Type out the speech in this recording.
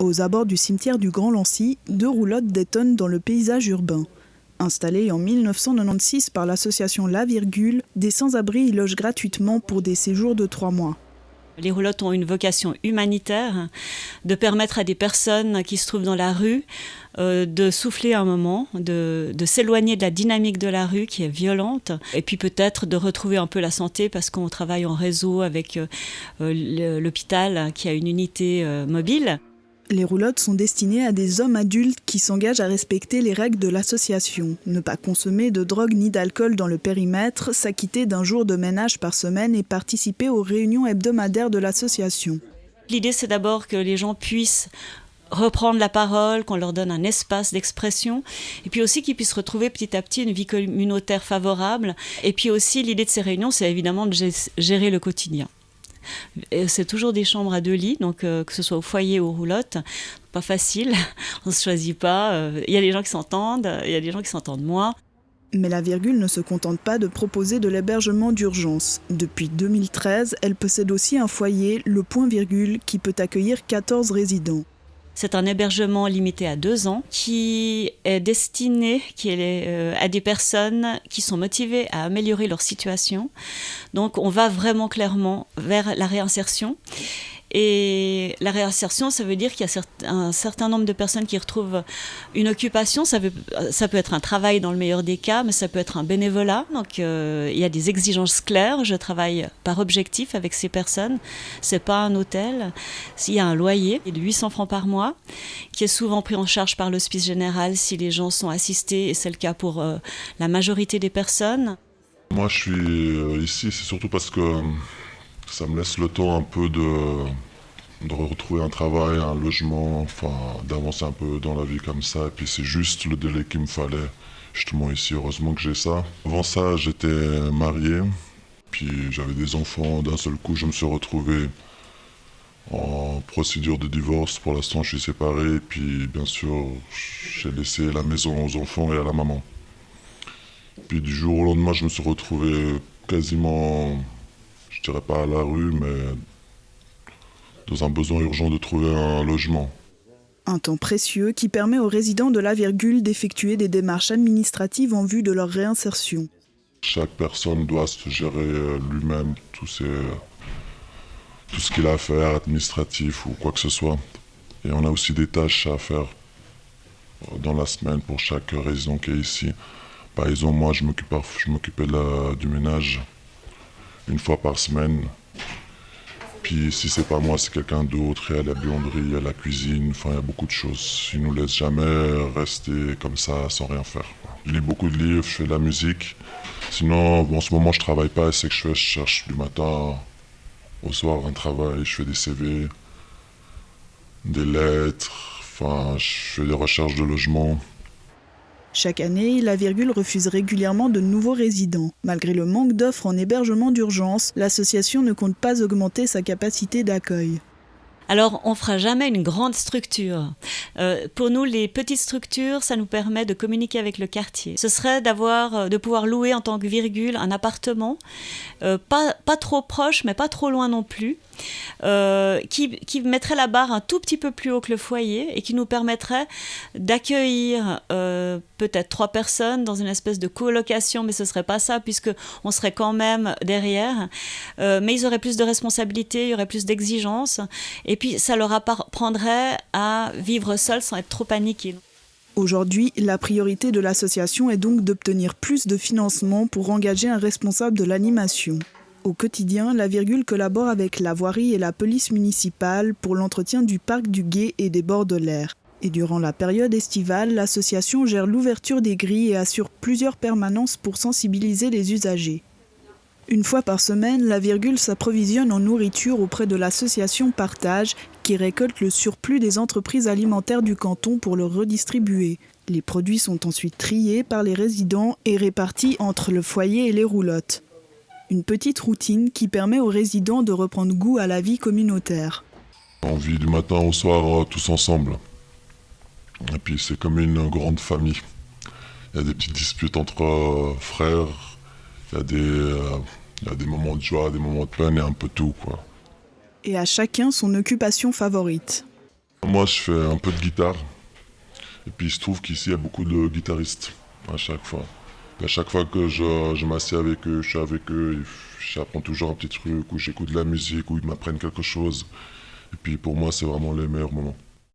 Aux abords du cimetière du Grand Lancy, 2 roulottes détonnent dans le paysage urbain. Installées en 1996 par l'association La Virgule, des sans-abri y logent gratuitement pour des séjours de 3 mois. Les roulottes ont une vocation humanitaire, de permettre à des personnes qui se trouvent dans la rue de souffler un moment, de s'éloigner de la dynamique de la rue qui est violente, et puis peut-être de retrouver un peu la santé parce qu'on travaille en réseau avec l'hôpital qui a une unité mobile. Les roulottes sont destinées à des hommes adultes qui s'engagent à respecter les règles de l'association. Ne pas consommer de drogue ni d'alcool dans le périmètre, s'acquitter d'un jour de ménage par semaine et participer aux réunions hebdomadaires de l'association. L'idée, c'est d'abord que les gens puissent reprendre la parole, qu'on leur donne un espace d'expression, et puis aussi qu'ils puissent retrouver petit à petit une vie communautaire favorable. Et puis aussi, l'idée de ces réunions, c'est évidemment de gérer le quotidien. Et c'est toujours des chambres à 2 lits, donc que ce soit au foyer ou aux roulottes, pas facile, on ne se choisit pas. Il y a des gens qui s'entendent, il y a des gens qui s'entendent moins. Mais la Virgule ne se contente pas de proposer de l'hébergement d'urgence. Depuis 2013, elle possède aussi un foyer, le Point Virgule, qui peut accueillir 14 résidents. C'est un hébergement limité à 2 ans qui est destiné à des personnes qui sont motivées à améliorer leur situation. Donc on va vraiment clairement vers la réinsertion. Et la réinsertion, ça veut dire qu'il y a un certain nombre de personnes qui retrouvent une occupation. Ça peut être un travail dans le meilleur des cas, mais ça peut être un bénévolat. Donc il y a des exigences claires. Je travaille par objectif avec ces personnes. C'est pas un hôtel. Il y a un loyer de 800 francs par mois qui est souvent pris en charge par l'Hospice Général si les gens sont assistés, et c'est le cas pour la majorité des personnes. Moi, je suis ici, c'est surtout parce que ça me laisse le temps un peu de retrouver un travail, un logement, enfin d'avancer un peu dans la vie comme ça. Et puis c'est juste le délai qu'il me fallait justement ici. Heureusement que j'ai ça. Avant ça, j'étais marié, puis j'avais des enfants. D'un seul coup, je me suis retrouvé en procédure de divorce. Pour l'instant, je suis séparé. Et puis bien sûr, j'ai laissé la maison aux enfants et à la maman. Puis du jour au lendemain, je me suis retrouvé quasiment, je dirais pas à la rue, mais dans un besoin urgent de trouver un logement. Un temps précieux qui permet aux résidents de La Virgule d'effectuer des démarches administratives en vue de leur réinsertion. Chaque personne doit se gérer lui-même tout ce qu'il a à faire, administratif ou quoi que ce soit. Et on a aussi des tâches à faire dans la semaine pour chaque résident qui est ici. Par exemple, moi, je m'occupais du ménage une fois par semaine. Puis si c'est pas moi, c'est quelqu'un d'autre. Il y a la buanderie, il y a la cuisine, enfin il y a beaucoup de choses. Ils nous laissent jamais rester comme ça sans rien faire. Je lis beaucoup de livres, je fais de la musique. Sinon, en ce moment je travaille pas, et c'est que je cherche du matin au soir un travail, je fais des CV, des lettres, enfin je fais des recherches de logement. Chaque année, La Virgule refuse régulièrement de nouveaux résidents. Malgré le manque d'offres en hébergement d'urgence, l'association ne compte pas augmenter sa capacité d'accueil. Alors, on ne fera jamais une grande structure. Pour nous, les petites structures, ça nous permet de communiquer avec le quartier. Ce serait de pouvoir louer en tant que Virgule un appartement, pas trop proche, mais pas trop loin non plus, qui mettrait la barre un tout petit peu plus haut que le foyer et qui nous permettrait d'accueillir peut-être 3 personnes dans une espèce de colocation, mais ce ne serait pas ça puisqu'on serait quand même derrière. Mais ils auraient plus de responsabilités, il y aurait plus d'exigences. Et puis, ça leur apprendrait à vivre seuls sans être trop paniqués. Aujourd'hui, la priorité de l'association est donc d'obtenir plus de financement pour engager un responsable de l'animation. Au quotidien, La Virgule collabore avec la voirie et la police municipale pour l'entretien du parc du Gué et des bords de l'Air. Et durant la période estivale, l'association gère l'ouverture des grilles et assure plusieurs permanences pour sensibiliser les usagers. Une fois par semaine, La Virgule s'approvisionne en nourriture auprès de l'association Partage, qui récolte le surplus des entreprises alimentaires du canton pour le redistribuer. Les produits sont ensuite triés par les résidents et répartis entre le foyer et les roulottes. Une petite routine qui permet aux résidents de reprendre goût à la vie communautaire. On vit du matin au soir tous ensemble. Et puis c'est comme une grande famille. Il y a des petites disputes entre frères. Il y a des moments de joie, des moments de peine et un peu tout, quoi. Et à chacun son occupation favorite. Moi, je fais un peu de guitare. Et puis, il se trouve qu'ici, il y a beaucoup de guitaristes à chaque fois. Et à chaque fois que je m'assieds avec eux, je suis avec eux, j'apprends toujours un petit truc, ou j'écoute de la musique, ou ils m'apprennent quelque chose. Et puis, pour moi, c'est vraiment les meilleurs moments.